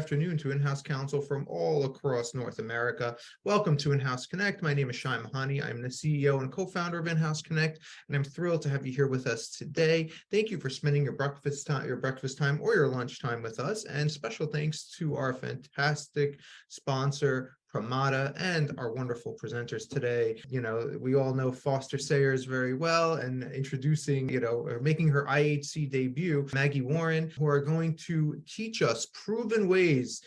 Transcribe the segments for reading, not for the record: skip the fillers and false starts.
afternoon to in-house counsel from all across North America. Welcome to In-House Connect. My name is Shai Mahani. I'm the CEO and co-founder of In-House Connect, and I'm thrilled to have you here with us today. Thank you for spending your breakfast time or your lunch time with us, and special thanks to our fantastic sponsor, Pramata, and our wonderful presenters today. We all know Foster Sayers very well, and introducing, making her IHC debut, Maggie Warren, who are going to teach us proven ways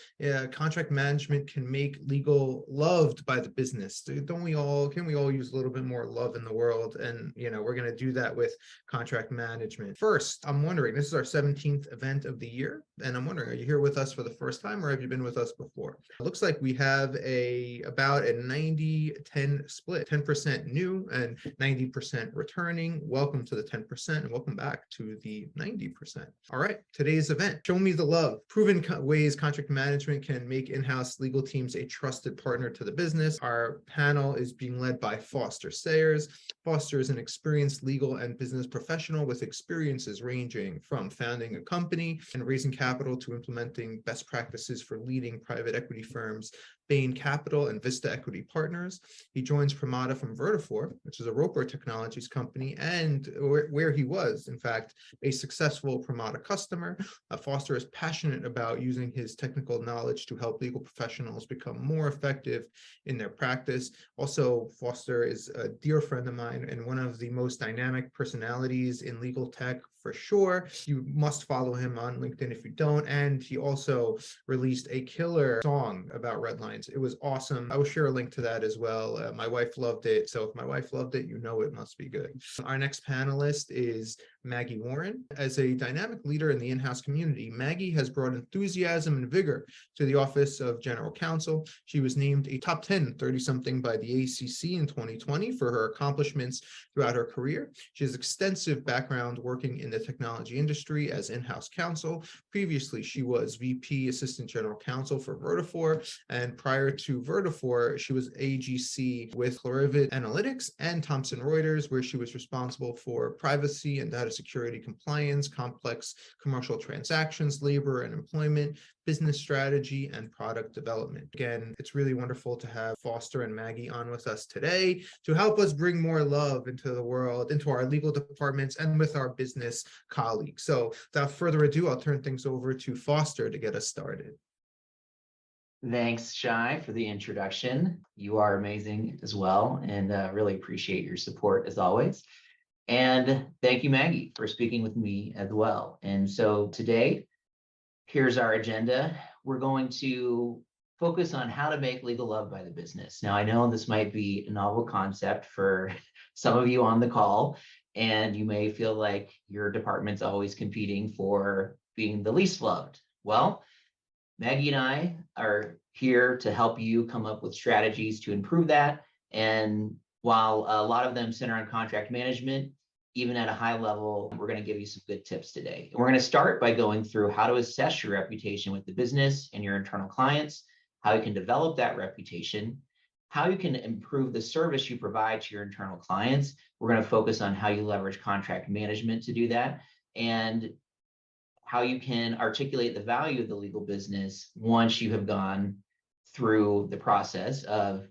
contract management can make legal loved by the business. Can we all use a little bit more love in the world? And, we're going to do that with contract management. First, I'm wondering, this is our 17th event of the year, and I'm wondering, are you here with us for the first time, or have you been with us before? It looks like we have about a 90-10 split, 10% new and 90% returning. Welcome to the 10% and welcome back to the 90%. All right, today's event, Show Me the Love, proven ways contract management can make in-house legal teams a trusted partner to the business. Our panel is being led by Foster Sayers. Foster is an experienced legal and business professional with experiences ranging from founding a company and raising capital to implementing best practices for leading private equity firms, Bain Capital and Vista Equity Partners. He joins Pramata from Vertafore, which is a Roper Technologies company, and where he was, in fact, a successful Pramata customer. Foster is passionate about using his technical knowledge to help legal professionals become more effective in their practice. Also, Foster is a dear friend of mine and one of the most dynamic personalities in legal tech, for sure. You must follow him on LinkedIn if you don't. And he also released a killer song about red lines. It was awesome. I will share a link to that as well. My wife loved it. So if my wife loved it, it must be good. Our next panelist is Maggie Warren. As a dynamic leader in the in-house community, Maggie has brought enthusiasm and vigor to the Office of General Counsel. She was named a top 10 30-something by the ACC in 2020 for her accomplishments throughout her career. She has extensive background working in the technology industry as in-house counsel. Previously, she was VP Assistant General Counsel for Vertafore, and prior to Vertafore, she was AGC with Clarivate Analytics and Thomson Reuters, where she was responsible for privacy and data security compliance, complex commercial transactions, labor and employment, business strategy, and product development. Again, it's really wonderful to have Foster and Maggie on with us today to help us bring more love into the world, into our legal departments, and with our business colleagues. So without further ado, I'll turn things over to Foster to get us started. Thanks, Shai, for the introduction. You are amazing as well, and really appreciate your support as always. And thank you, Maggie, for speaking with me as well. And so today, here's our agenda. We're going to focus on how to make legal love by the business. Now, I know this might be a novel concept for some of you on the call, and you may feel like your department's always competing for being the least loved. Well, Maggie and I are here to help you come up with strategies to improve that. And while a lot of them center on contract management, even at a high level, we're going to give you some good tips today. And we're going to start by going through how to assess your reputation with the business and your internal clients, how you can develop that reputation, how you can improve the service you provide to your internal clients. We're going to focus on how you leverage contract management to do that, and how you can articulate the value of the legal business once you have gone through the process of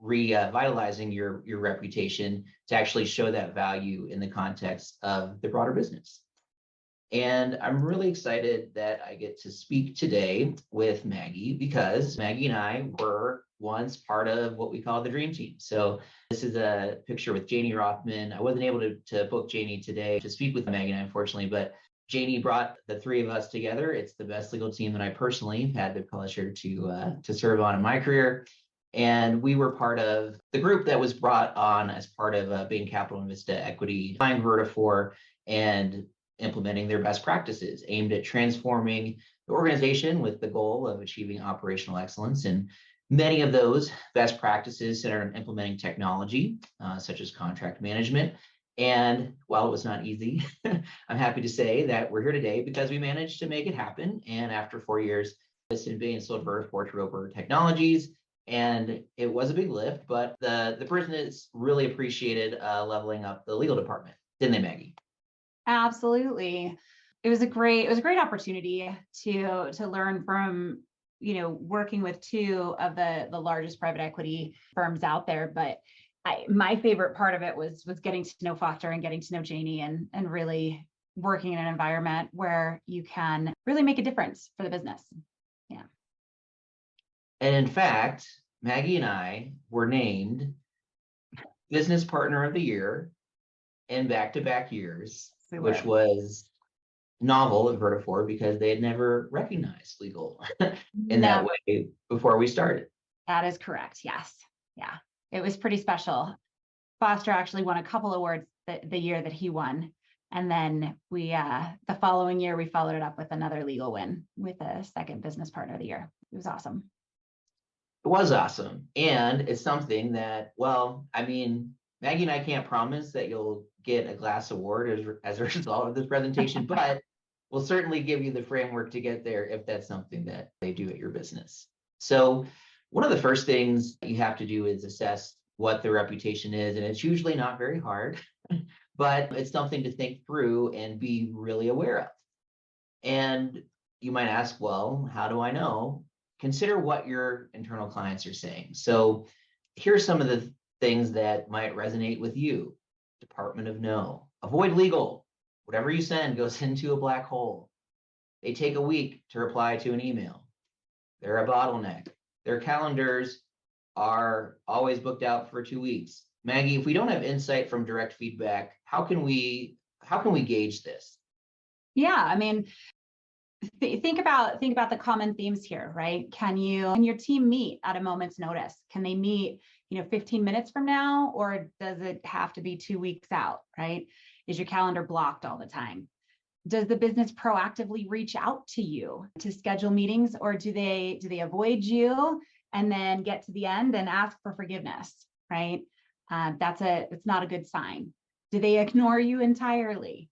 revitalizing your reputation to actually show that value in the context of the broader business. And I'm really excited that I get to speak today with Maggie, because Maggie and I were once part of what we call the dream team. So this is a picture with Janie Rothman. I wasn't able to book Janie today to speak with Maggie and I, unfortunately, but Janie brought the three of us together. It's the best legal team that I personally had the pleasure to serve on in my career. And we were part of the group that was brought on as part of Bain Capital and Vista Equity, buying Vertafore and implementing their best practices aimed at transforming the organization with the goal of achieving operational excellence. And many of those best practices center on implementing technology, such as contract management. And while it was not easy, I'm happy to say that we're here today because we managed to make it happen. And after 4 years, Bain sold Vertafore to Roper Technologies. And it was a big lift, but the business really appreciated leveling up the legal department, didn't they, Maggie? Absolutely. It was a great opportunity to learn from working with two of the largest private equity firms out there, but my favorite part of it was getting to know Foster and getting to know Janie and really working in an environment where you can really make a difference for the business. Yeah. And in fact, Maggie and I were named Business Partner of the Year in back-to-back years, which was novel at Vertafore because they had never recognized legal in that way before we started. That is correct. Yes. Yeah. It was pretty special. Foster actually won a couple awards the year that he won. And then the following year, we followed it up with another legal win with a second Business Partner of the Year. It was awesome. It was awesome. And it's something that, well, I mean, Maggie and I can't promise that you'll get a glass award as a result of this presentation, but we'll certainly give you the framework to get there if that's something that they do at your business. So one of the first things you have to do is assess what the reputation is, and it's usually not very hard, but it's something to think through and be really aware of. And you might ask, well, how do I know? Consider what your internal clients are saying. So here's some of the things that might resonate with you. Department of No. Avoid legal. Whatever you send goes into a black hole. They take a week to reply to an email. They're a bottleneck. Their calendars are always booked out for 2 weeks. Maggie, if we don't have insight from direct feedback, how can we gauge this? Yeah, I mean, think about the common themes here, right? Can you and your team meet at a moment's notice? Can they meet, 15 minutes from now, or does it have to be 2 weeks out, right? Is your calendar blocked all the time? Does the business proactively reach out to you to schedule meetings, or do they avoid you and then get to the end and ask for forgiveness, right? It's not a good sign. Do they ignore you entirely?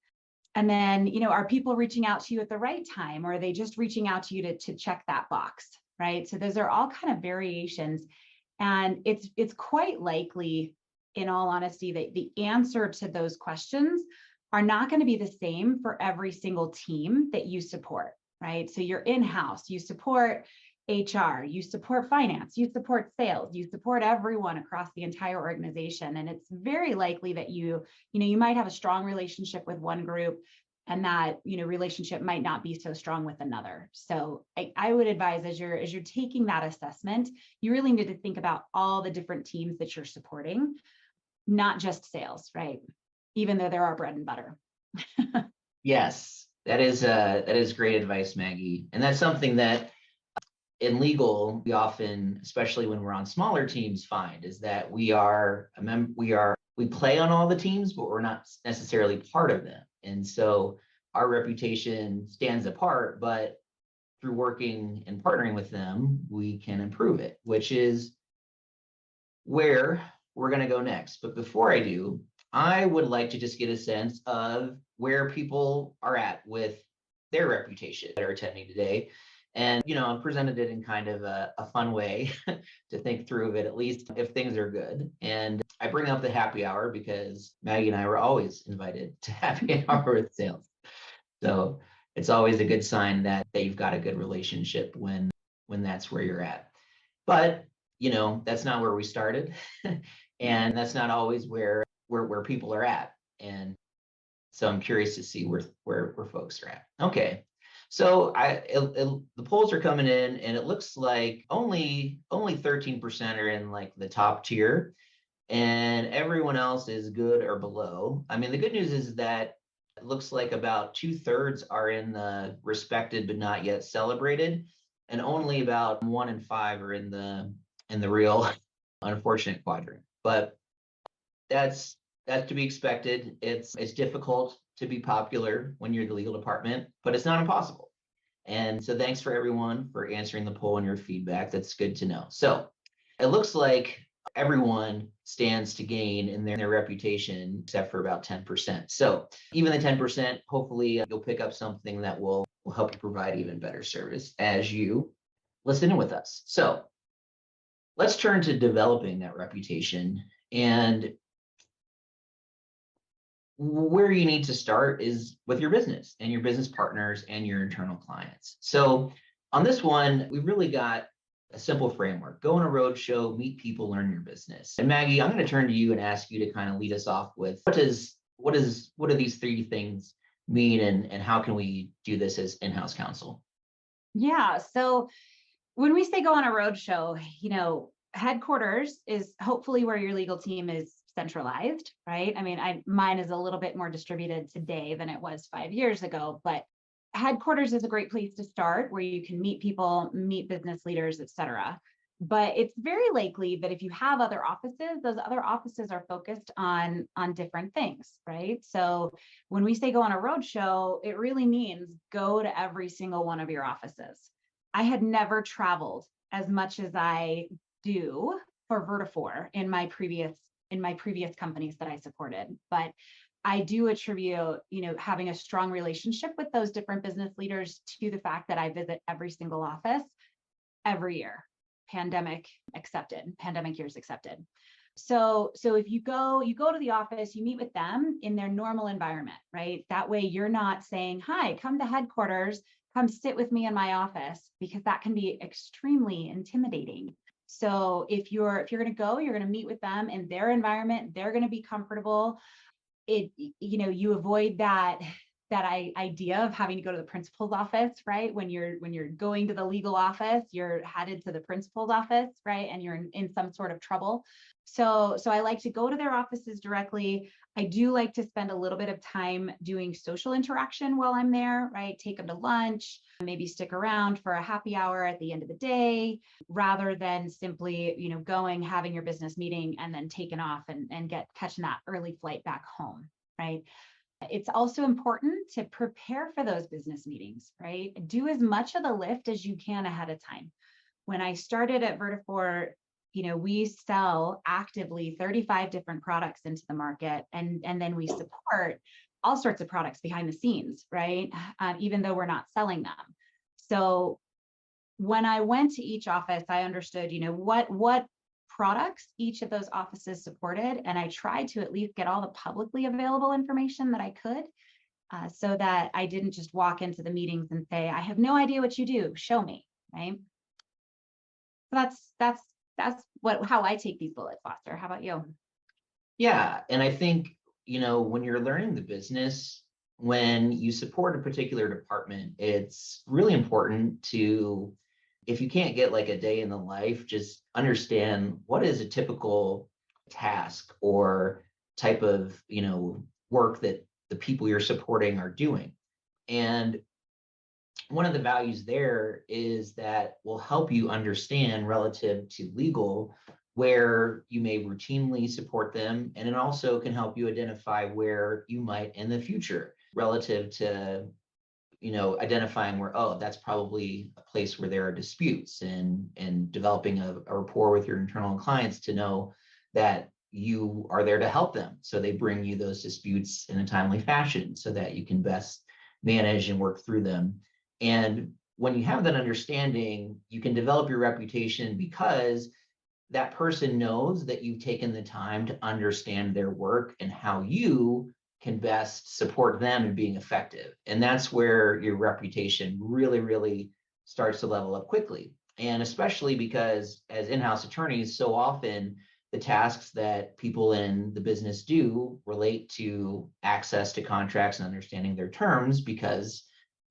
And then, are people reaching out to you at the right time, or are they just reaching out to you to check that box, right? So those are all kind of variations. And it's quite likely, in all honesty, that the answer to those questions are not going to be the same for every single team that you support, right? So you're in-house, you support HR, you support finance, you support sales, you support everyone across the entire organization. And it's very likely that you might have a strong relationship with one group, and that, relationship might not be so strong with another. So I would advise, as you're taking that assessment, you really need to think about all the different teams that you're supporting, not just sales, right? Even though they're our bread and butter. Yes, that is great advice, Maggie. And that's something that in legal, we often, especially when we're on smaller teams, find is that we play on all the teams, but we're not necessarily part of them. And so our reputation stands apart, but through working and partnering with them, we can improve it, which is where we're going to go next. But before I do, I would like to just get a sense of where people are at with their reputation that are attending today. And, I presented it in kind of a fun way to think through of it, at least if things are good. And I bring up the happy hour because Maggie and I were always invited to happy hour with sales. So it's always a good sign that you've got a good relationship when that's where you're at. But, that's not where we started. And that's not always where people are at. And so I'm curious to see where folks are at. Okay. So the polls are coming in, and it looks like only 13% are in like the top tier, and everyone else is good or below. I mean, the good news is that it looks like about 2/3 are in the respected but not yet celebrated, and only about 1 in 5 are in the real unfortunate quadrant. But that's to be expected. It's difficult to be popular when you're the legal department, but it's not impossible. And so thanks for everyone for answering the poll and your feedback. That's good to know. So it looks like everyone stands to gain in their reputation, except for about 10%. So even the 10%, hopefully you'll pick up something that will help you provide even better service as you listen in with us. So let's turn to developing that reputation. And where you need to start is with your business and your business partners and your internal clients. So On this one, we really got a simple framework. Go on a roadshow, meet people, learn your business. And Maggie, I'm going to turn to you and ask you to kind of lead us off with what do these three things mean, and how can we do this as in-house counsel? Yeah. So when we say go on a roadshow, headquarters is hopefully where your legal team is centralized, right? I mean, mine is a little bit more distributed today than it was 5 years ago, but headquarters is a great place to start where you can meet people, meet business leaders, et cetera. But it's very likely that if you have other offices, those other offices are focused on different things, right? So when we say go on a roadshow, it really means go to every single one of your offices. I had never traveled as much as I do for Vertafore in my previous companies that I supported, but I do attribute, having a strong relationship with those different business leaders to the fact that I visit every single office every year, pandemic years accepted. So if you go to the office, you meet with them in their normal environment, right? That way you're not saying, hi, come to headquarters, come sit with me in my office, because that can be extremely intimidating. So if you're going to go, you're going to meet with them in their environment, they're going to be comfortable. You avoid that idea of having to go to the principal's office, right? When you're going to the legal office, you're headed to the principal's office, right? And you're in some sort of trouble. So I like to go to their offices directly. I do like to spend a little bit of time doing social interaction while I'm there, right? Take them to lunch, maybe stick around for a happy hour at the end of the day, rather than simply, going, having your business meeting and then taking off and catching that early flight back home, right? It's also important to prepare for those business meetings, right? Do as much of the lift as you can ahead of time. When I started at Vertafore, we sell actively 35 different products into the market, and then we support all sorts of products behind the scenes, right? Even though we're not selling them. So when I went to each office, I understood, what products each of those offices supported, and I tried to at least get all the publicly available information that I could, so that I didn't just walk into the meetings and say, I have no idea what you do, show me, right? So that's how I take these bullets, Foster. How about you? Yeah, and I think, when you're learning the business, when you support a particular department, it's really important to, if you can't get like a day in the life, just understand what is a typical task or type of, work that the people you're supporting are doing. And one of the values there is that will help you understand relative to legal where you may routinely support them. And it also can help you identify where you might in the future relative to, identifying where, oh, that's probably a place where there are disputes, and developing a rapport with your internal clients to know that you are there to help them. So they bring you those disputes in a timely fashion so that you can best manage and work through them. And when you have that understanding, you can develop your reputation because that person knows that you've taken the time to understand their work and how you can best support them in being effective. And that's where your reputation really, really starts to level up quickly. And especially because as in-house attorneys, so often the tasks that people in the business do relate to access to contracts and understanding their terms, because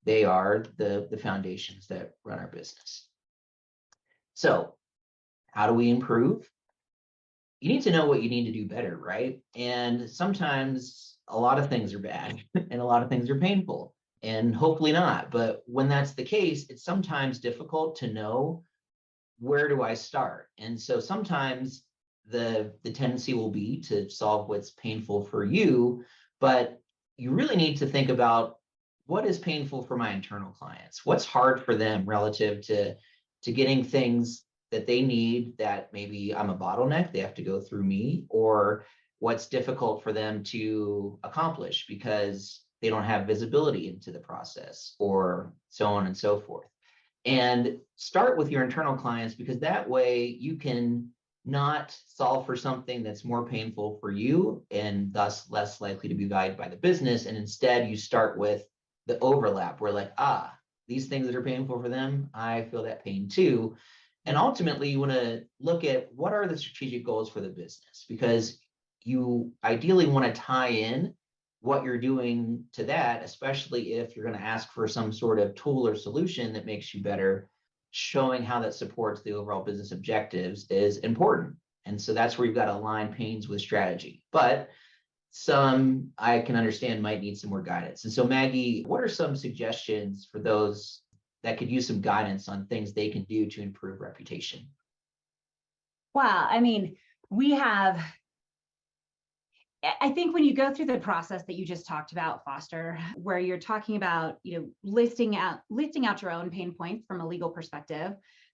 they are the foundations that run our business. So how do we improve? You need to know what you need to do better, right? And sometimes a lot of things are bad and a lot of things are painful, and hopefully not. But when that's the case, it's sometimes difficult to know, where do I start? And so sometimes the tendency will be to solve what's painful for you, but you really need to think about, what is painful for my internal clients? What's hard for them relative to getting things that they need, that maybe I'm a bottleneck, they have to go through me, or what's difficult for them to accomplish because they don't have visibility into the process, or so on and so forth. And start with your internal clients, because that way you can not solve for something that's more painful for you and thus less likely to be valued by the business. And instead you start with the overlap where, like, these things that are painful for them, I feel that pain too. And ultimately, you want to look at what are the strategic goals for the business, because you ideally want to tie in what you're doing to that, especially if you're going to ask for some sort of tool or solution that makes you better. Showing how that supports the overall business objectives is important. And so that's where you've got to align pains with strategy. But some I can understand might need some more guidance. And so, Maggie, what are some suggestions for those that could use some guidance on things they can do to improve reputation? Wow. I mean, I think when you go through the process that you just talked about, Foster, where you're talking about, listing out your own pain points from a legal perspective,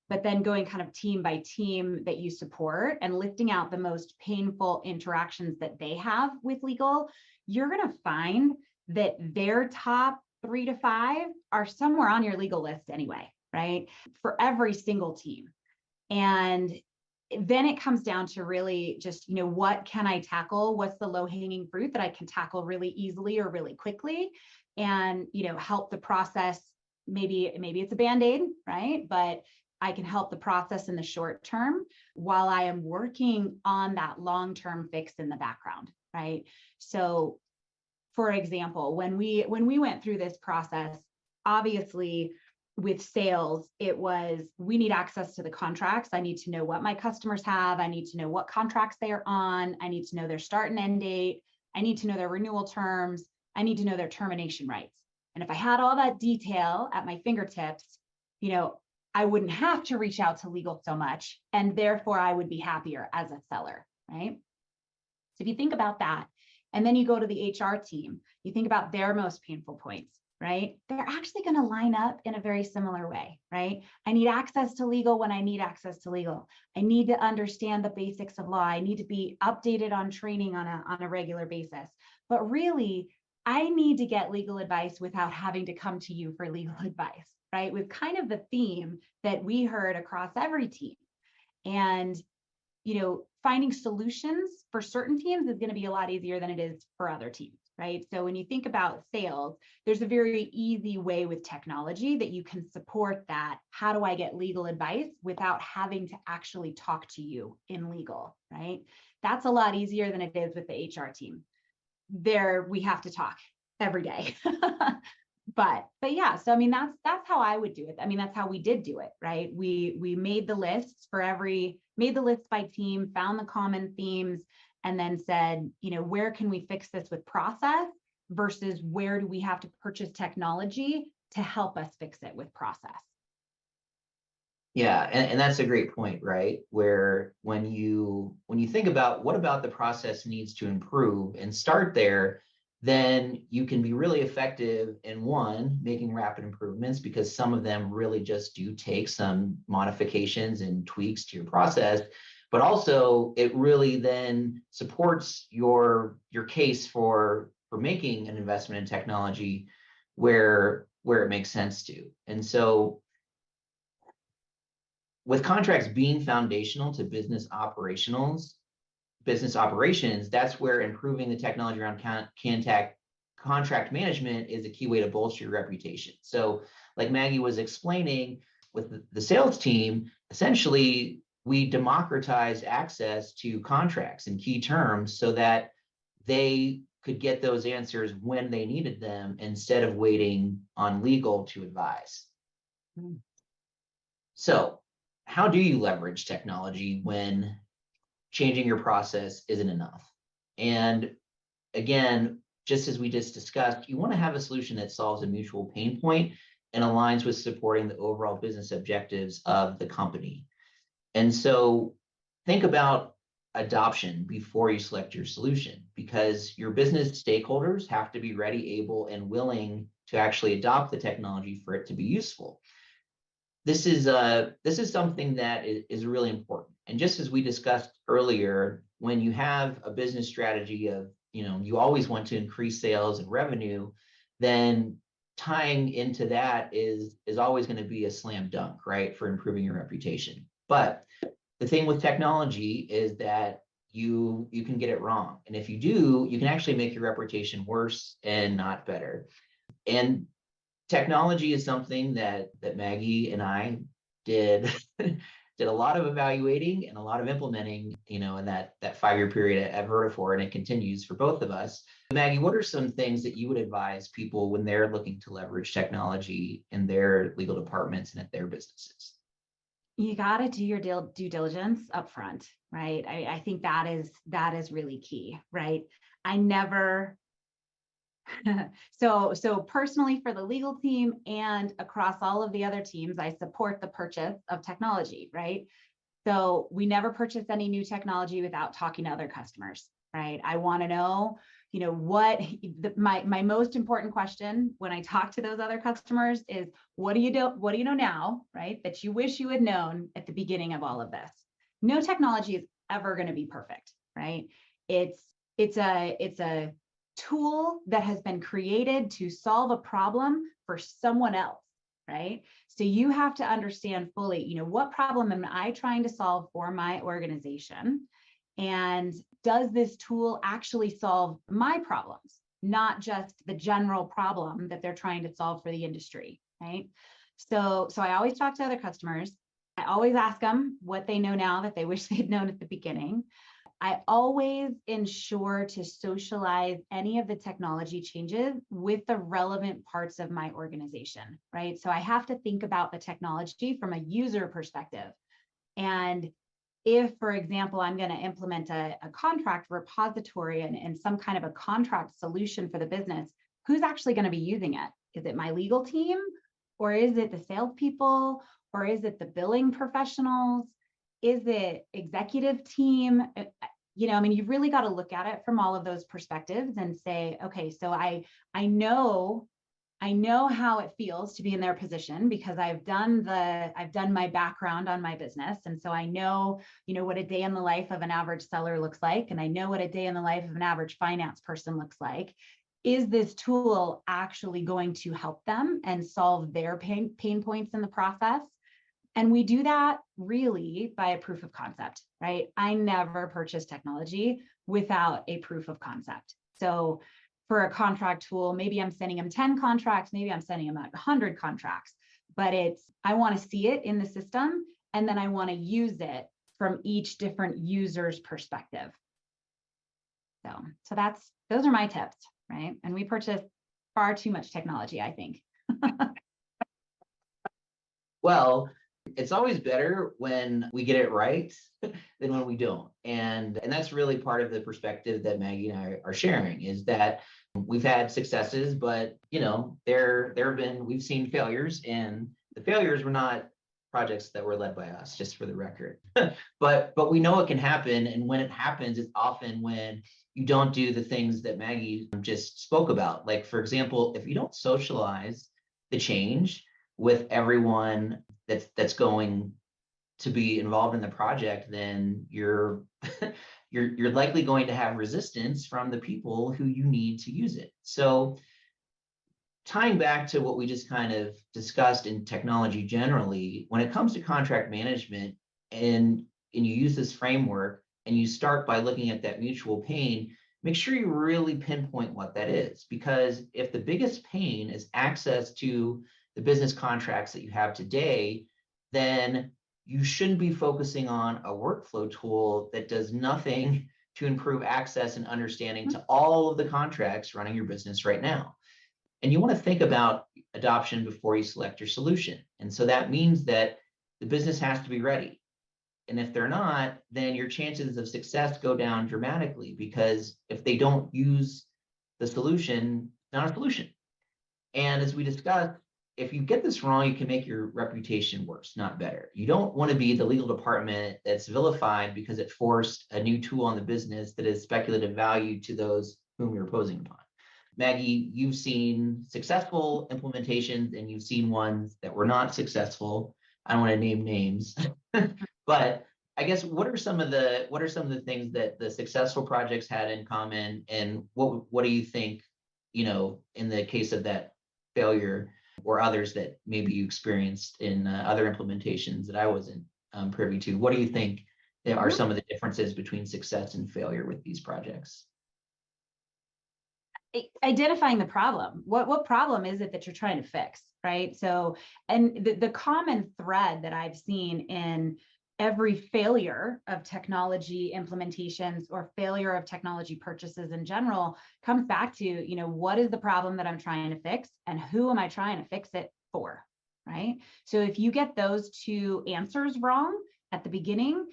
but then going kind of team by team that you support and listing out the most painful interactions that they have with legal, you're going to find that their top 3 to 5 are somewhere on your legal list anyway, right? For every single team. And then it comes down to really just, what can I tackle? What's the low hanging fruit that I can tackle really easily or really quickly and, help the process. Maybe it's a Band-Aid, right? But I can help the process in the short term while I am working on that long-term fix in the background, right? So for example, when we went through this process, obviously with sales, it was, we need access to the contracts. I need to know what my customers have. I need to know what contracts they are on. I need to know their start and end date. I need to know their renewal terms. I need to know their termination rights. And if I had all that detail at my fingertips, I wouldn't have to reach out to legal so much. And therefore I would be happier as a seller, right? So if you think about that, and then you go to the HR team, you think about their most painful points, right? They're actually going to line up in a very similar way, right? I need access to legal when I need access to legal. I need to understand the basics of law. I need to be updated on training on a regular basis. But really, I need to get legal advice without having to come to you for legal advice, right? With kind of the theme that we heard across every team. And finding solutions for certain teams is going to be a lot easier than it is for other teams, right? So when you think about sales, there's a very easy way with technology that you can support that. How do I get legal advice without having to actually talk to you in legal, right? That's a lot easier than it is with the HR team. There, we have to talk every day. But yeah, so I mean, that's how I would do it. I mean, that's how we did do it, right? We made the lists made the lists by team, found the common themes, and then said, where can we fix this with process versus where do we have to purchase technology to help us fix it with process? Yeah, and that's a great point, right? Where when you think about what about the process needs to improve and start there, then you can be really effective in making rapid improvements, because some of them really just do take some modifications and tweaks to your process. But also it really then supports your case for making an investment in technology where it makes sense to. And so with contracts being foundational to business operations, that's where improving the technology around contract management is a key way to bolster your reputation. So like Maggie was explaining with the sales team, essentially we democratized access to contracts and key terms so that they could get those answers when they needed them instead of waiting on legal to advise. So how do you leverage technology when changing your process isn't enough? And again, just as we just discussed, you want to have a solution that solves a mutual pain point and aligns with supporting the overall business objectives of the company. And so think about adoption before you select your solution, because your business stakeholders have to be ready, able, and willing to actually adopt the technology for it to be useful. This is something that is really important. And just as we discussed earlier, when you have a business strategy of, you always want to increase sales and revenue, then tying into that is always going to be a slam dunk, right, for improving your reputation. But the thing with technology is that you can get it wrong. And if you do, you can actually make your reputation worse and not better. And technology is something that Maggie and I did did a lot of evaluating and a lot of implementing, in that 5-year period at Vertafore, and it continues for both of us. Maggie, what are some things that you would advise people when they're looking to leverage technology in their legal departments and at their businesses? You got to do your due diligence up front, right? I think that is really key, right? I never so personally, for the legal team and across all of the other teams, I support the purchase of technology, right? So we never purchase any new technology without talking to other customers, right? I want to know, what my most important question when I talk to those other customers is, what do you know now, right? That you wish you had known at the beginning of all of this. No technology is ever going to be perfect, right? It's a tool that has been created to solve a problem for someone else, right? So you have to understand fully, what problem am I trying to solve for my organization? And does this tool actually solve my problems, not just the general problem that they're trying to solve for the industry, right? So I always talk to other customers. I always ask them what they know now that they wish they'd known at the beginning. I always ensure to socialize any of the technology changes with the relevant parts of my organization, right? So I have to think about the technology from a user perspective. And if, for example, I'm going to implement a contract repository and some kind of a contract solution for the business, who's actually going to be using it? Is it my legal team, or is it the salespeople, or is it the billing professionals? Is it executive team? You've really got to look at it from all of those perspectives and say, okay, so I know how it feels to be in their position because I've done my background on my business. And so I know, what a day in the life of an average seller looks like. And I know what a day in the life of an average finance person looks like. Is this tool actually going to help them and solve their pain points in the process? And we do that really by a proof of concept, right? I never purchase technology without a proof of concept. So for a contract tool, maybe I'm sending them 10 contracts, maybe I'm sending them out 100 contracts, but I want to see it in the system, and then I want to use it from each different user's perspective. So those are my tips, right? And we purchase far too much technology, I think. Well, it's always better when we get it right than when we don't. And that's really part of the perspective that Maggie and I are sharing, is that we've had successes, but we've seen failures, and the failures were not projects that were led by us, just for the record. but we know it can happen. And when it happens, it's often when you don't do the things that Maggie just spoke about. Like, for example, if you don't socialize the change with everyone that's going to be involved in the project, then you're likely going to have resistance from the people who you need to use it. So tying back to what we just kind of discussed in technology generally, when it comes to contract management and you use this framework and you start by looking at that mutual pain, make sure you really pinpoint what that is. Because if the biggest pain is access to the business contracts that you have today, then you shouldn't be focusing on a workflow tool that does nothing to improve access and understanding to all of the contracts running your business right now. And you want to think about adoption before you select your solution. And so that means that the business has to be ready. And if they're not, then your chances of success go down dramatically, because if they don't use the solution, it's not a solution. And as we discussed, if you get this wrong, you can make your reputation worse, not better. You don't want to be the legal department that's vilified because it forced a new tool on the business that is speculative value to those whom you're imposing upon. Maggie, you've seen successful implementations and you've seen ones that were not successful. I don't want to name names, but I guess what are some of the things that the successful projects had in common, and what do you think, in the case of that failure, or others that maybe you experienced in other implementations that I wasn't privy to? What do you think are some of the differences between success and failure with these projects? identifying the problem. What problem is it that you're trying to fix, right? So, and the common thread that I've seen in every failure of technology implementations or failure of technology purchases in general comes back to, what is the problem that I'm trying to fix and who am I trying to fix it for, right? So if you get those two answers wrong at the beginning,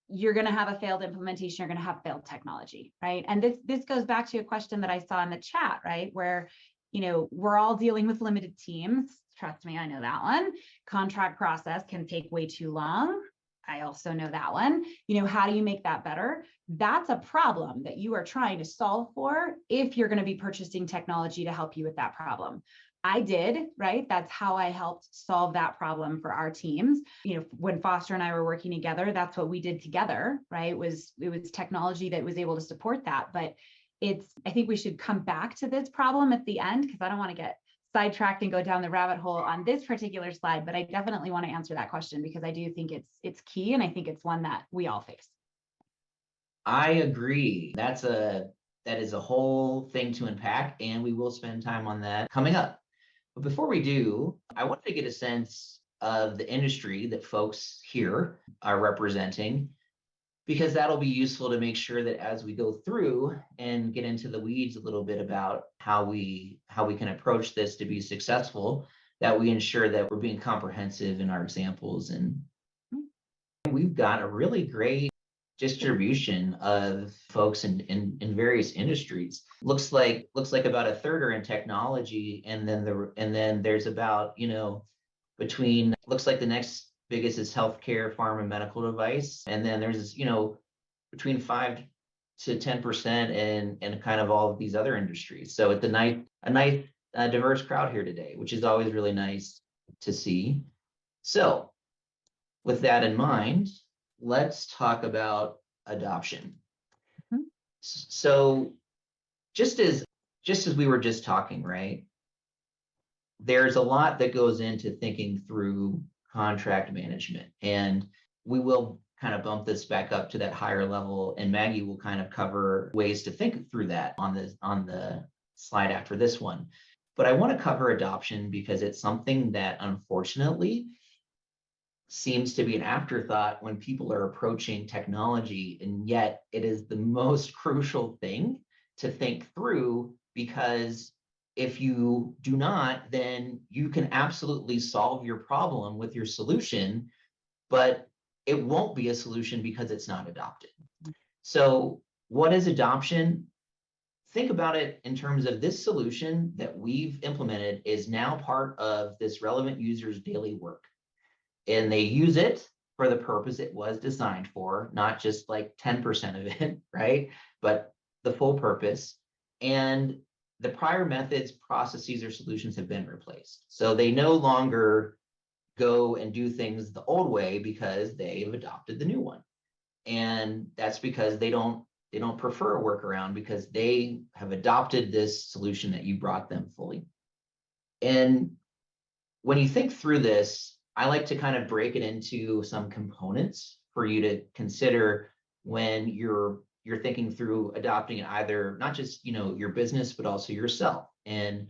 you're going to have a failed implementation, you're going to have failed technology, right? And this goes back to a question that I saw in the chat, right? Where, we're all dealing with limited teams. Trust me, I know that one. Contract process can take way too long. I also know that one. How do you make that better? That's a problem that you are trying to solve for if you're going to be purchasing technology to help you with that problem. I did, right? That's how I helped solve that problem for our teams. When Foster and I were working together, that's what we did together, right? It was technology that was able to support that. But I think we should come back to this problem at the end, because I don't want to get sidetracked and go down the rabbit hole on this particular slide, but I definitely want to answer that question because I do think it's key, and I think it's one that we all face. I agree. That is a whole thing to unpack, and we will spend time on that coming up. But before we do, I wanted to get a sense of the industry that folks here are representing, because that'll be useful to make sure that as we go through and get into the weeds a little bit about how we can approach this to be successful, that we ensure that we're being comprehensive in our examples. And we've got a really great distribution of folks in various industries. Looks like about a third are in technology, and then there's about, between, looks like the next biggest is healthcare, pharma, and medical device, and then there's between 5 to 10% in kind of all of these other industries. So it's a nice diverse crowd here today, which is always really nice to see. So with that in mind, let's talk about adoption. Mm-hmm. So just as we were just talking, right? There's a lot that goes into thinking through contract management, and we will kind of bump this back up to that higher level, and Maggie will kind of cover ways to think through that on the slide after this one. But I want to cover adoption because it's something that unfortunately seems to be an afterthought when people are approaching technology, and yet it is the most crucial thing to think through, because if you do not, then you can absolutely solve your problem with your solution, but it won't be a solution because it's not adopted. So what is adoption? Think about it in terms of this solution that we've implemented is now part of this relevant user's daily work. And they use it for the purpose it was designed for, not just like 10% of it, right? But the full purpose. And the prior methods, processes, or solutions have been replaced. So they no longer go and do things the old way because they've adopted the new one. And that's because they don't prefer a workaround, because they have adopted this solution that you brought them fully. And when you think through this, I like to kind of break it into some components for you to consider when you're thinking through adopting either not just your business, but also yourself. And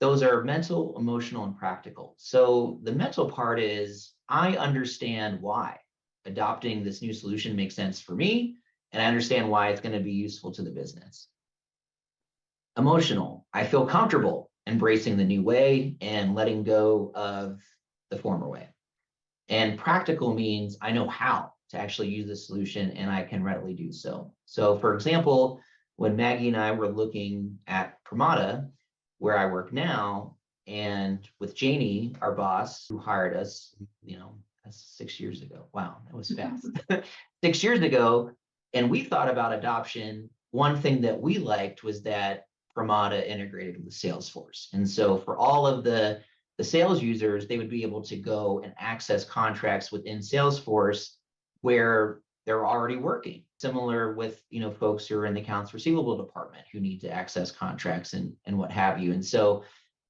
those are mental, emotional, and practical. So the mental part is, I understand why adopting this new solution makes sense for me, and I understand why it's going to be useful to the business. Emotional, I feel comfortable embracing the new way and letting go of the former way. And practical means I know how to actually use the solution, and I can readily do so. So for example, when Maggie and I were looking at Pramata, where I work now, and with Janie, our boss, who hired us, that's 6 years ago. Wow, that was fast. 6 years ago, and we thought about adoption. One thing that we liked was that Pramata integrated with Salesforce. And so for all of the sales users, they would be able to go and access contracts within Salesforce where they're already working. Similar with, folks who are in the accounts receivable department who need to access contracts and what have you. And so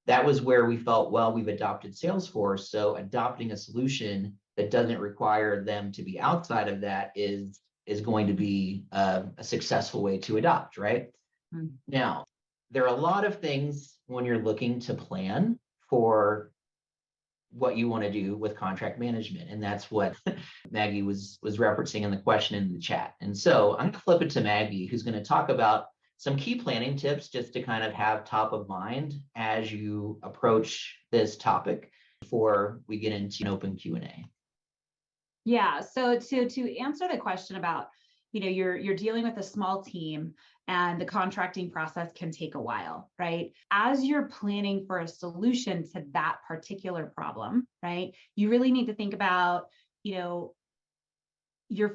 that was where we felt, well, we've adopted Salesforce. So adopting a solution that doesn't require them to be outside of that is going to be a successful way to adopt, right? Mm-hmm. Now, there are a lot of things when you're looking to plan for what you want to do with contract management. And that's what Maggie was referencing in the question in the chat. And so I'm going to flip it to Maggie, who's going to talk about some key planning tips just to kind of have top of mind as you approach this topic before we get into an open Q&A. Yeah, so to answer the question about, you're dealing with a small team and the contracting process can take a while, right? As you're planning for a solution to that particular problem, right? You really need to think about, you're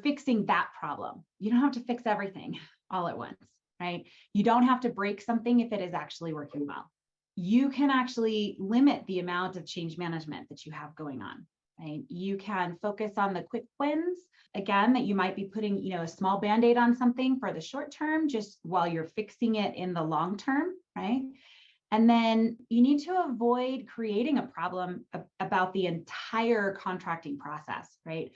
fixing that problem. You don't have to fix everything all at once, right? You don't have to break something if it is actually working well. You can actually limit the amount of change management that you have going on, right? You can focus on the quick wins, again, that you might be putting, a small Band-Aid on something for the short term, just while you're fixing it in the long term, right? And then you need to avoid creating a problem about the entire contracting process, right?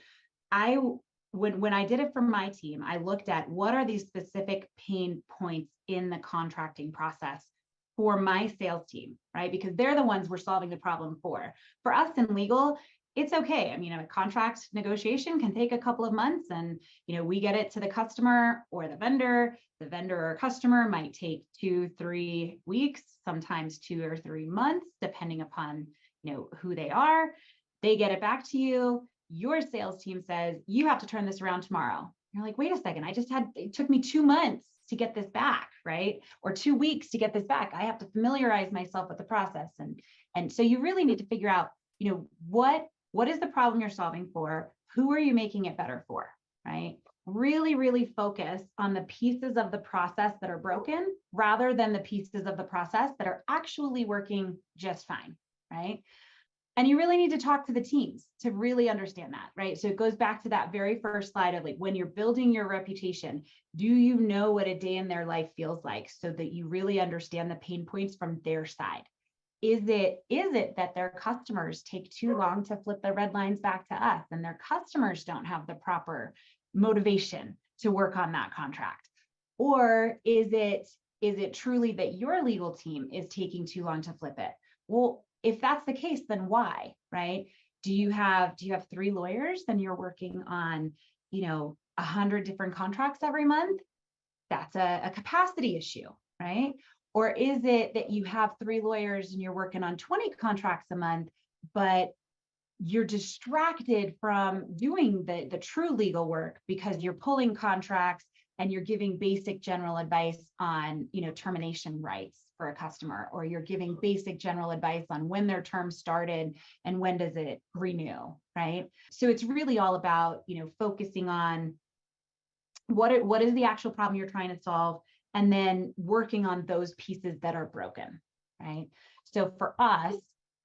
When I did it for my team, I looked at what are these specific pain points in the contracting process for my sales team, right? Because they're the ones we're solving the problem for. For us in legal, it's okay. I mean, a contract negotiation can take a couple of months and, we get it to the customer or the vendor or customer might take 2-3 weeks, sometimes 2 or 3 months, depending upon, who they are. They get it back to you. Your sales team says, you have to turn this around tomorrow. You're like, wait a second, it took me 2 months to get this back, right? Or 2 weeks to get this back. I have to familiarize myself with the process. And so you really need to figure out, what is the problem you're solving for? Who are you making it better for, right? Really, really focus on the pieces of the process that are broken rather than the pieces of the process that are actually working just fine, right? And you really need to talk to the teams to really understand that, right? So it goes back to that very first slide of when you're building your reputation, do you know what a day in their life feels like so that you really understand the pain points from their side? Is it that their customers take too long to flip the red lines back to us and their customers don't have the proper motivation to work on that contract? Or is it truly that your legal team is taking too long to flip it? Well, if that's the case, then why, right? Do you have 3 lawyers and you're working on, 100 different contracts every month? That's a capacity issue, right? Or is it that you have 3 lawyers and you're working on 20 contracts a month, but you're distracted from doing the true legal work because you're pulling contracts and you're giving basic general advice on, termination rights for a customer, or you're giving basic general advice on when their term started and when does it renew, right? So it's really all about, focusing on what is the actual problem you're trying to solve, and then working on those pieces that are broken, right? So for us,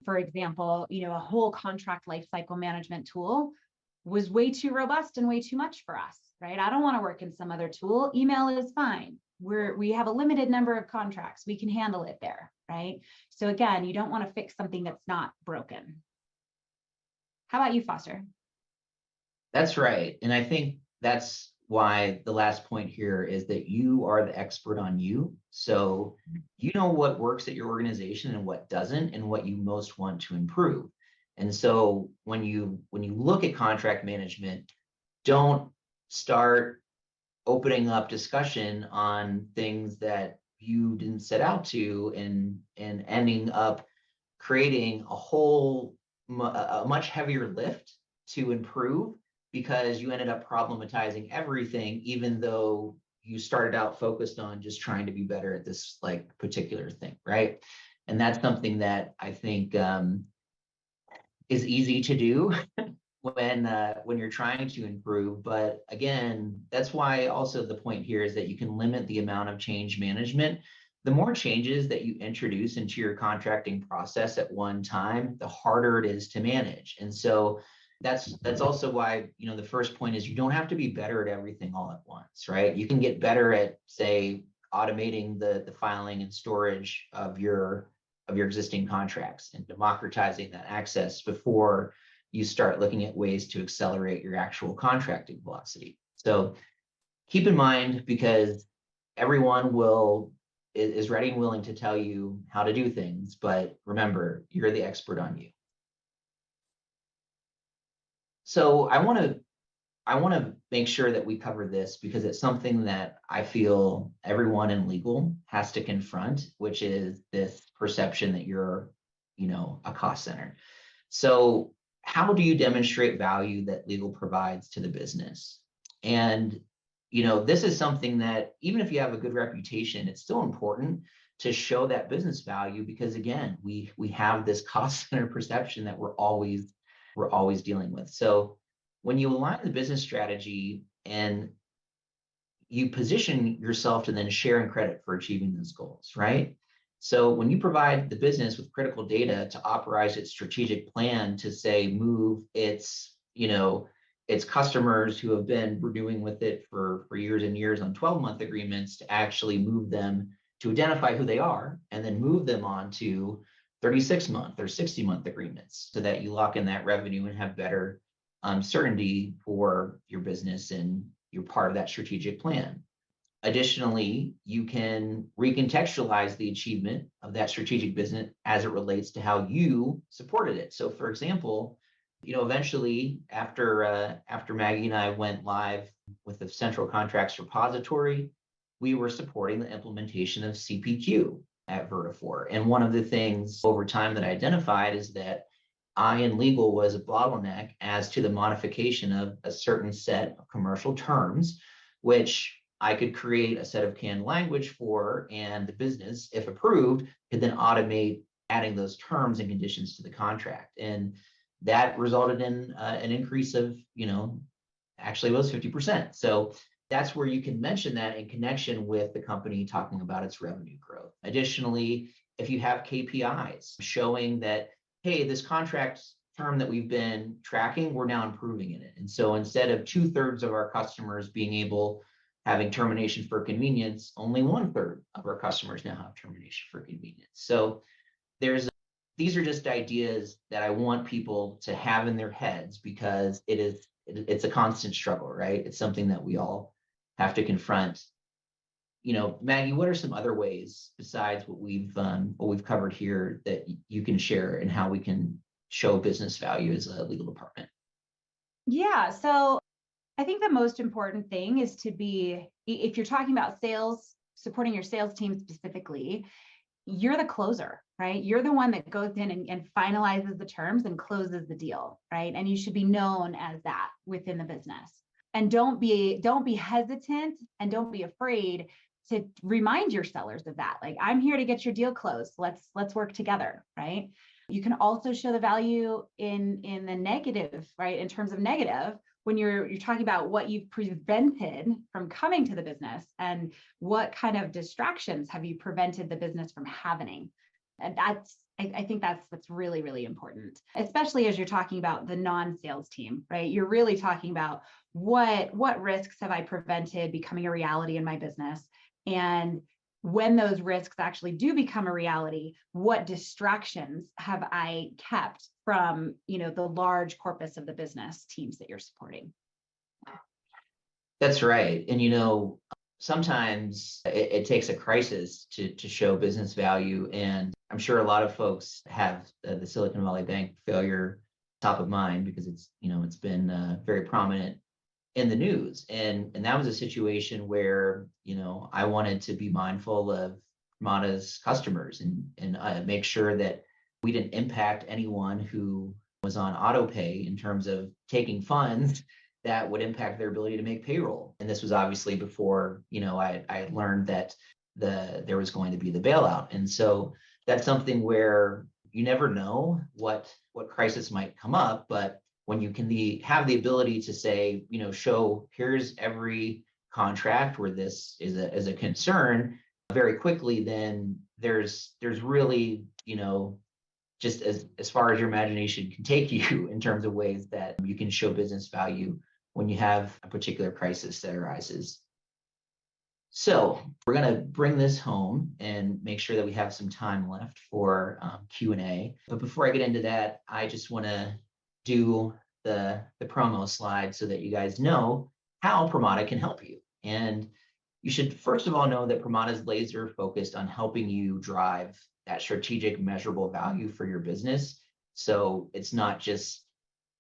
for example, a whole contract lifecycle management tool was way too robust and way too much for us, right? I don't want to work in some other tool. Email is fine. We have a limited number of contracts. We can handle it there, right? So again, you don't want to fix something that's not broken. How about you, Foster? That's right. And I think that's why the last point here is that you are the expert on you. So you know what works at your organization and what doesn't, and what you most want to improve. And so when you look at contract management, don't start opening up discussion on things that you didn't set out to, and ending up creating a much heavier lift to improve, because you ended up problematizing everything, even though you started out focused on just trying to be better at this particular thing, right? And that's something that I think is easy to do when you're trying to improve. But again, that's why also the point here is that you can limit the amount of change management. The more changes that you introduce into your contracting process at one time, the harder it is to manage. And so that's also why, the first point is you don't have to be better at everything all at once, right? You can get better at, say, automating the filing and storage of your existing contracts and democratizing that access before you start looking at ways to accelerate your actual contracting velocity. So keep in mind, because everyone will is ready and willing to tell you how to do things, but remember, you're the expert on you. So I want to make sure that we cover this because it's something that I feel everyone in legal has to confront, which is this perception that you're, a cost center. So how do you demonstrate value that legal provides to the business? And, this is something that even if you have a good reputation, it's still important to show that business value because again, we have this cost center perception that we're always dealing with. So when you align the business strategy and you position yourself to then share in credit for achieving those goals, right? So when you provide the business with critical data to authorize its strategic plan to say move its customers who have been renewing with it for years and years on 12-month agreements to actually move them to identify who they are and then move them on to 36-month or 60-month agreements so that you lock in that revenue and have better certainty for your business and you're part of that strategic plan. Additionally, you can recontextualize the achievement of that strategic business as it relates to how you supported it. So for example, eventually after Maggie and I went live with the central contracts repository, we were supporting the implementation of CPQ at Vertafore. And one of the things over time that I identified is that I in legal was a bottleneck as to the modification of a certain set of commercial terms, which I could create a set of canned language for, and the business, if approved, could then automate adding those terms and conditions to the contract. And that resulted in an increase of, actually it was 50%. So that's where you can mention that in connection with the company talking about its revenue growth. Additionally, if you have KPIs showing that, hey, this contract term that we've been tracking, we're now improving in it. And so instead of 2/3 of our customers having termination for convenience, only 1/3 of our customers now have termination for convenience. So these are just ideas that I want people to have in their heads because it's a constant struggle, right? It's something that we all have to confront. Maggie, what are some other ways besides what we've covered here that you can share and how we can show business value as a legal department? Yeah, so I think the most important thing is to be, if you're talking about sales, supporting your sales team specifically, you're the closer, right? You're the one that goes in and finalizes the terms and closes the deal, right? And you should be known as that within the business. And don't be hesitant and don't be afraid to remind your sellers of that. Like, I'm here to get your deal closed. Let's work together, right? You can also show the value in the negative, right? In terms of negative, when you're talking about what you've prevented from coming to the business and what kind of distractions have you prevented the business from having. And I think that's really, really important, especially as you're talking about the non-sales team, right? You're really talking about what risks have I prevented becoming a reality in my business? And when those risks actually do become a reality, what distractions have I kept from, the large corpus of the business teams that you're supporting? That's right. And, sometimes it takes a crisis to show business value. And I'm sure a lot of folks have the Silicon Valley Bank failure top of mind because it's been very prominent in the news. And that was a situation where, I wanted to be mindful of Pramata's customers and make sure that we didn't impact anyone who was on auto pay in terms of taking funds that would impact their ability to make payroll. And this was obviously before, I had learned that there was going to be the bailout. And so that's something where you never know what crisis might come up, but when you can have the ability to say, show here's every contract where this is a concern very quickly, then there's really, just as far as your imagination can take you in terms of ways that you can show business value when you have a particular crisis that arises. So we're going to bring this home and make sure that we have some time left for Q&A. But before I get into that, I just want to do the promo slide so that you guys know how Pramata can help you. And you should first of all know that Pramata is laser focused on helping you drive that strategic measurable value for your business. So it's not just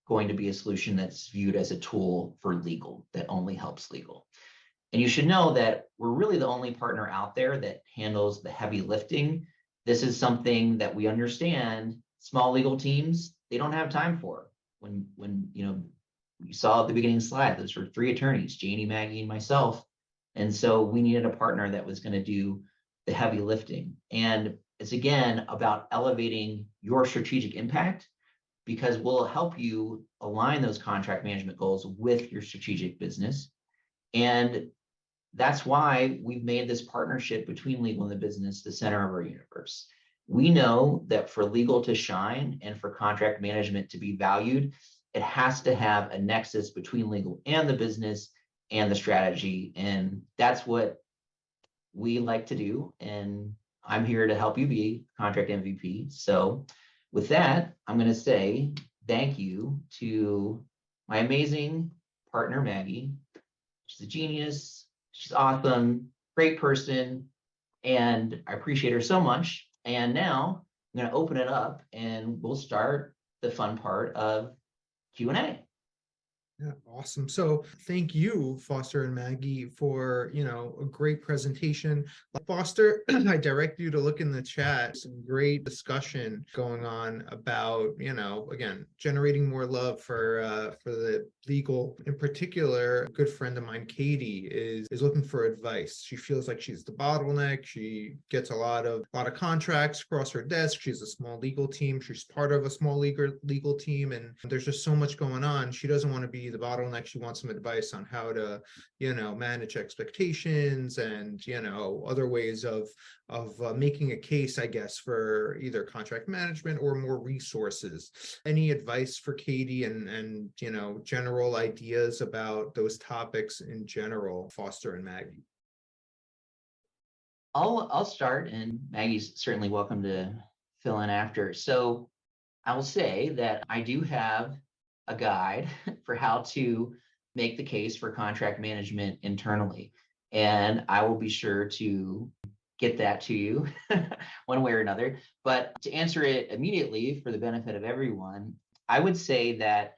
going to be a solution that's viewed as a tool for legal that only helps legal. And you should know that we're really the only partner out there that handles the heavy lifting. This is something that we understand small legal teams, they don't have time for. When you saw at the beginning slide, those were 3 attorneys, Janie, Maggie, and myself. And so we needed a partner that was going to do the heavy lifting. And it's again about elevating your strategic impact, because we'll help you align those contract management goals with your strategic business. And that's why we've made this partnership between legal and the business the center of our universe. We know that for legal to shine and for contract management to be valued, it has to have a nexus between legal and the business and the strategy. And that's what we like to do. And I'm here to help you be contract MVP. So with that, I'm going to say thank you to my amazing partner, Maggie. She's a genius. She's awesome, great person, and I appreciate her so much. And now I'm going to open it up and we'll start the fun part of Q&A. Yeah, awesome. So thank you, Foster and Maggie, for, a great presentation. Foster, I direct you to look in the chat. Some great discussion going on about, again, generating more love for the legal. In particular, a good friend of mine, Katie, is looking for advice. She feels like she's the bottleneck. She gets a lot of contracts across her desk. She's a small legal team. She's part of a small legal team, and there's just so much going on. She doesn't want to be the bottleneck. She wants some advice on how to, manage expectations and, other ways of making a case, I guess, for either contract management or more resources. Any advice for Katie and general ideas about those topics in general, Foster and Maggie? I'll start, and Maggie's certainly welcome to fill in after. So I will say that I do have a guide for how to make the case for contract management internally. And I will be sure to get that to you one way or another. But to answer it immediately for the benefit of everyone, I would say that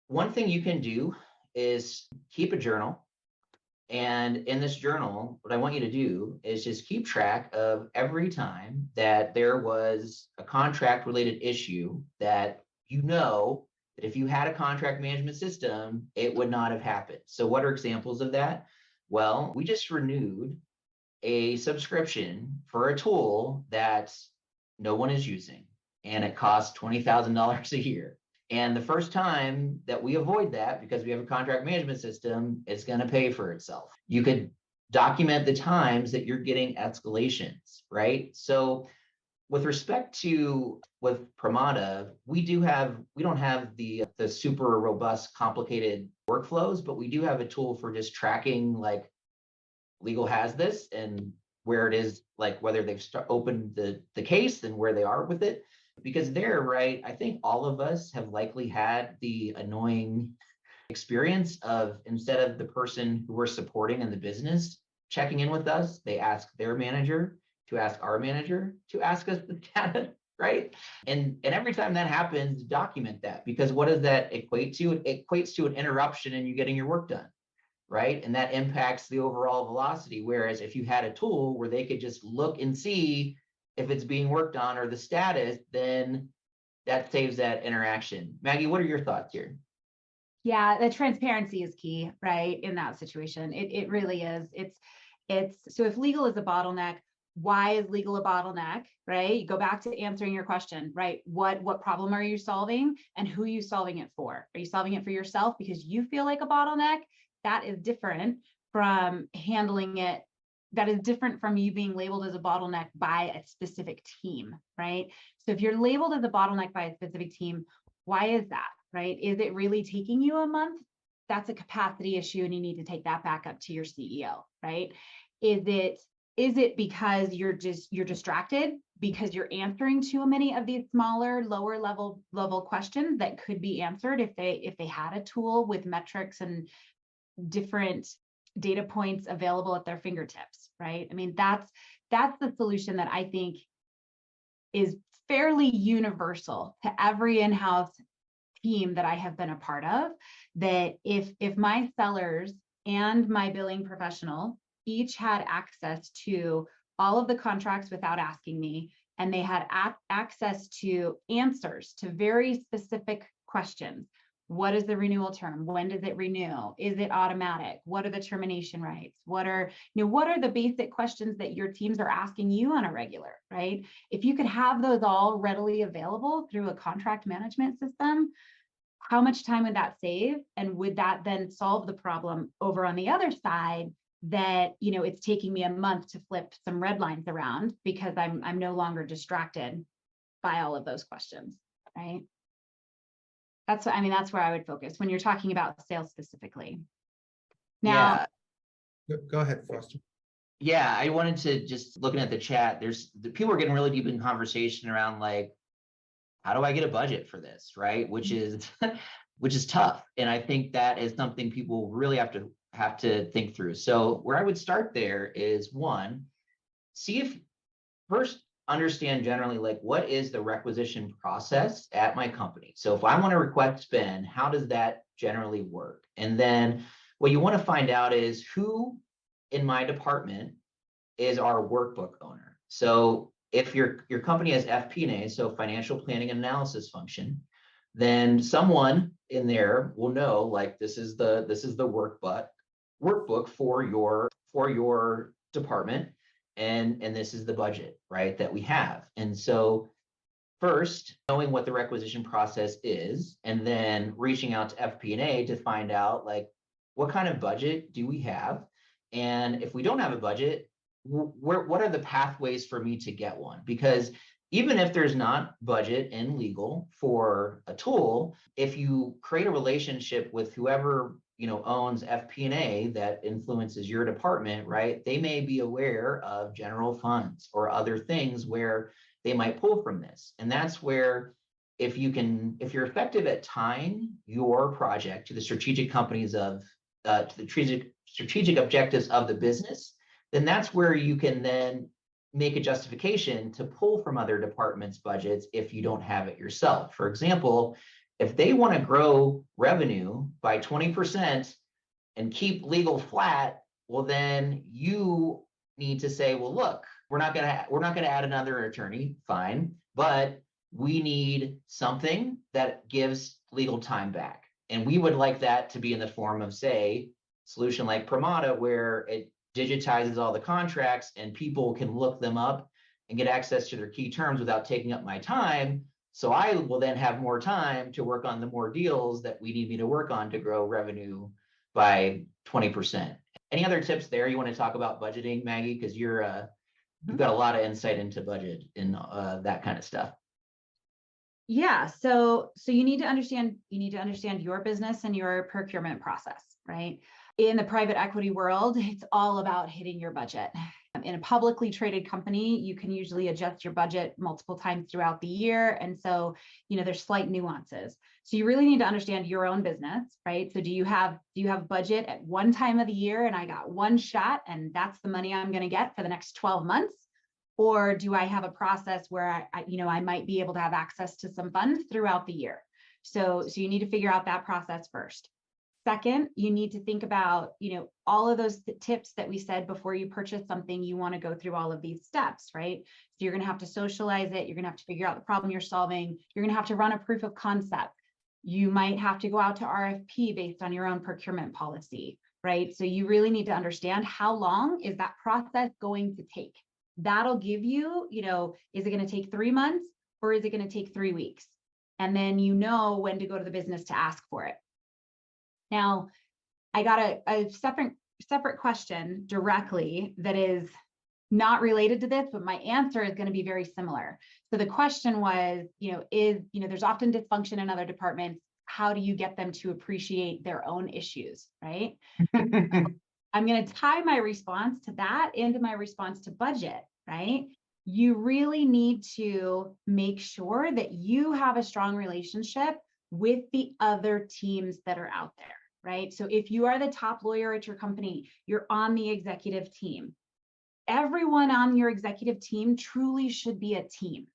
one thing you can do is keep a journal. And in this journal, what I want you to do is just keep track of every time that there was a contract related issue that that if you had a contract management system, it would not have happened. So what are examples of that? Well, we just renewed a subscription for a tool that no one is using, and it costs $20,000 a year. And the first time that we avoid that, because we have a contract management system, it's going to pay for itself. You could document the times that you're getting escalations, right? So with respect to with Pramata, we don't have the super robust, complicated workflows, but we do have a tool for just tracking, like, legal has this and where it is, like whether they've opened the case and where they are with it. Because right, I think all of us have likely had the annoying experience of, instead of the person who we're supporting in the business checking in with us, they ask their manager to ask our manager to ask us the data, right? And every time that happens, document that, because what does that equate to? It equates to an interruption in you getting your work done, right? And that impacts the overall velocity. Whereas if you had a tool where they could just look and see if it's being worked on or the status, then that saves that interaction. Maggie, what are your thoughts here? Yeah, the transparency is key, right? In that situation, it really is. It's so if legal is a bottleneck, why is legal a bottleneck, right? You go back to answering your question, right? What problem are you solving and who are you solving it for? Are you solving it for yourself because you feel like a bottleneck? That is different from handling it. That is different from you being labeled as a bottleneck by a specific team, right? So if you're labeled as a bottleneck by a specific team, why is that, right? Is it really taking you a month? That's a capacity issue and you need to take that back up to your CEO, right? Is it because you're distracted because you're answering too many of these smaller, lower level questions that could be answered if they had a tool with metrics and different data points available at their fingertips, right? I mean, that's the solution that I think is fairly universal to every in-house team that I have been a part of, that if my sellers and my billing professional each had access to all of the contracts without asking me, and they had access to answers to very specific questions. What is the renewal term? When does it renew? Is it automatic? What are the termination rights? What are the basic questions that your teams are asking you on a regular, right? If you could have those all readily available through a contract management system, how much time would that save? And would that then solve the problem over on the other side that, it's taking me a month to flip some red lines around because I'm no longer distracted by all of those questions, right? That's where I would focus when you're talking about sales specifically. Now, Go ahead, Foster. Yeah, I wanted to just looking at the chat, the people are getting really deep in conversation around like, how do I get a budget for this, right? Which is tough. And I think that is something people really have to think through. So where I would start there is one, first understand generally like what is the requisition process at my company. So if I want to request spend, how does that generally work? And then what you want to find out is who in my department is our workbook owner. So if your company has FP&A, so financial planning and analysis function, then someone in there will know like this is the workbook for your department, and this is the budget, right, that we have. And so first, knowing what the requisition process is, and then reaching out to FP&A to find out like what kind of budget do we have, and if we don't have a budget, what are the pathways for me to get one? Because even if there's not budget in legal for a tool, if you create a relationship with whoever owns FP&A that influences your department, right? They may be aware of general funds or other things where they might pull from this. And that's where if you're effective at tying your project to the strategic strategic objectives of the business, then that's where you can then make a justification to pull from other departments' budgets if you don't have it yourself. For example, if they want to grow revenue by 20% and keep legal flat, well, then you need to say, well, look, we're not going to add another attorney, fine, but we need something that gives legal time back. And we would like that to be in the form of, say, solution like Pramata, where it digitizes all the contracts and people can look them up and get access to their key terms without taking up my time. So I will then have more time to work on the more deals that we need me to work on to grow revenue by 20%. Any other tips there you want to talk about budgeting, Maggie? Because you've got a lot of insight into budget and that kind of stuff. Yeah, so you need to understand your business and your procurement process, right? In the private equity world, it's all about hitting your budget. In a publicly traded company, you can usually adjust your budget multiple times throughout the year. And so, there's slight nuances. So you really need to understand your own business, right? So do you have budget at one time of the year and I got one shot and that's the money I'm going to get for the next 12 months? Or do I have a process where I might be able to have access to some funds throughout the year? So you need to figure out that process first. Second, you need to think about, all of those tips that we said before you purchase something. You want to go through all of these steps, right? So you're going to have to socialize it. You're going to have to figure out the problem you're solving. You're going to have to run a proof of concept. You might have to go out to RFP based on your own procurement policy, right? So you really need to understand how long is that process going to take. That'll give you, is it going to take 3 months or is it going to take 3 weeks? And then when to go to the business to ask for it. Now, I got a separate question directly that is not related to this, but my answer is going to be very similar. So the question was, there's often dysfunction in other departments. How do you get them to appreciate their own issues, right? I'm going to tie my response to that into my response to budget, right? You really need to make sure that you have a strong relationship with the other teams that are out there, right? So if you are the top lawyer at your company, you're on the executive team. Everyone on your executive team truly should be a team,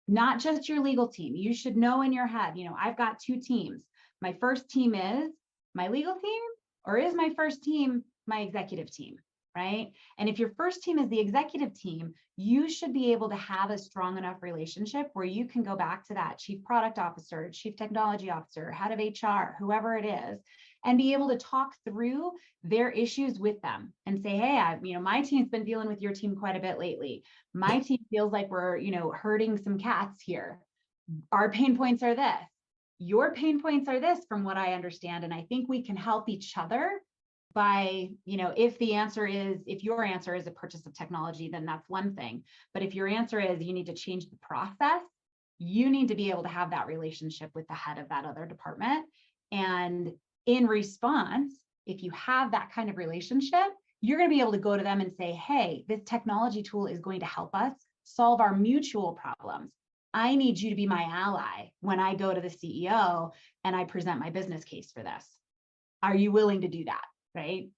not just your legal team. You should know in your head, I've got two teams. My first team is my legal team, or is my first team my executive team, right? And if your first team is the executive team, you should be able to have a strong enough relationship where you can go back to that chief product officer, chief technology officer, head of HR, whoever it is, and be able to talk through their issues with them and say, hey, my team's been dealing with your team quite a bit lately. My team feels like we're, herding some cats here. Our pain points are this. Your pain points are this, from what I understand. And I think we can help each other by, if your answer is a purchase of technology, then that's one thing. But if your answer is you need to change the process, you need to be able to have that relationship with the head of that other department. And in response, if you have that kind of relationship, you're going to be able to go to them and say, hey, this technology tool is going to help us solve our mutual problems. I need you to be my ally when I go to the CEO and I present my business case for this. Are you willing to do that? Right.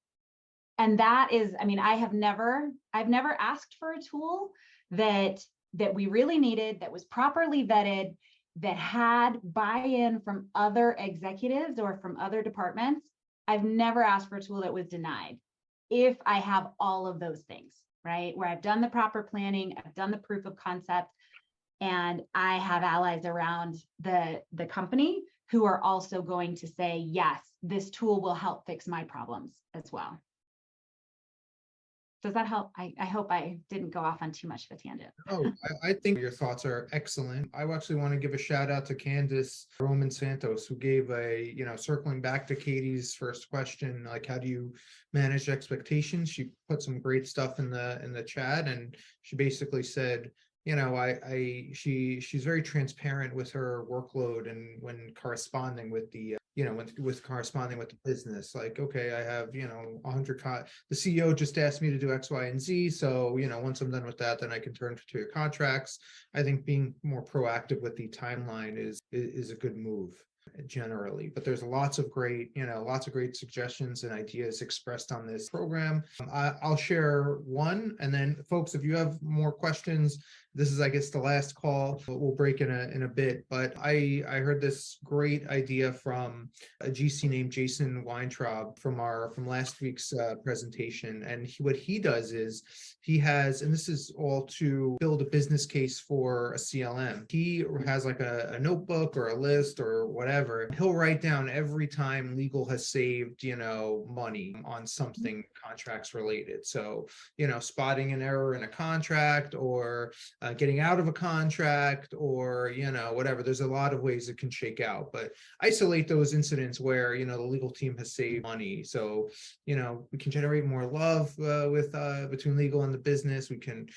And that is, I've never asked for a tool that we really needed, that was properly vetted, that had buy-in from other executives or from other departments. I've never asked for a tool that was denied if I have all of those things, right? Where I've done the proper planning, I've done the proof of concept, and I have allies around the company who are also going to say, yes, this tool will help fix my problems as well. Does that help? I hope I didn't go off on too much of a tangent. Oh, I think your thoughts are excellent. I actually want to give a shout out to Candice Roman Santos, who gave circling back to Katie's first question, like, how do you manage expectations? She put some great stuff in the chat, and she basically said, she's very transparent with her workload and when corresponding with the corresponding with the business. Like, okay, I have 100. The CEO just asked me to do X, Y, and Z. So once I'm done with that, then I can turn to your contracts. I think being more proactive with the timeline is a good move generally, but there's lots of great suggestions and ideas expressed on this program. I'll share one, and then folks, if you have more questions, this is, I guess, the last call. We'll break in a bit, but I heard this great idea from a GC named Jason Weintraub from last week's presentation. And what he does is he has, and this is all to build a business case for a CLM. He has like a notebook or a list or whatever. He'll write down every time legal has saved, money on something contracts related. So, spotting an error in a contract, or getting out of a contract, or whatever. There's a lot of ways it can shake out, but isolate those incidents where the legal team has saved money. So we can generate more love with between legal and the business. We can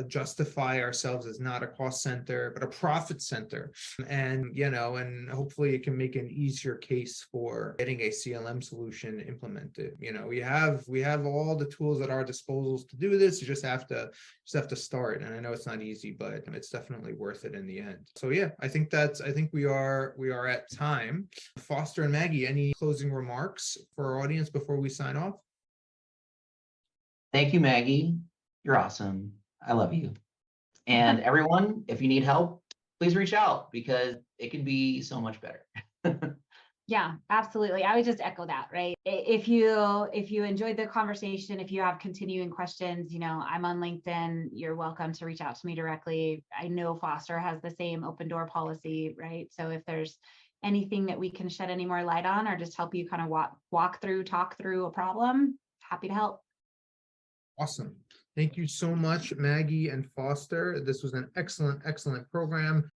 justify ourselves as not a cost center but a profit center, and and hopefully it can make an easier case for getting a CLM solution implemented. We have all the tools at our disposals to do this. You just have to start, and I know it's not easy, but it's definitely worth it in the end. So yeah, I think we are at time. Foster and Maggie, any closing remarks for our audience before we sign off? Thank you, Maggie. You're awesome. I love you. And everyone, if you need help, please reach out, because it can be so much better. Yeah, absolutely. I would just echo that, right? If you enjoyed the conversation, if you have continuing questions, I'm on LinkedIn. You're welcome to reach out to me directly. I know Foster has the same open door policy, right? So if there's anything that we can shed any more light on, or just help you kind of talk through a problem, happy to help. Awesome. Thank you so much, Maggie and Foster. This was an excellent program.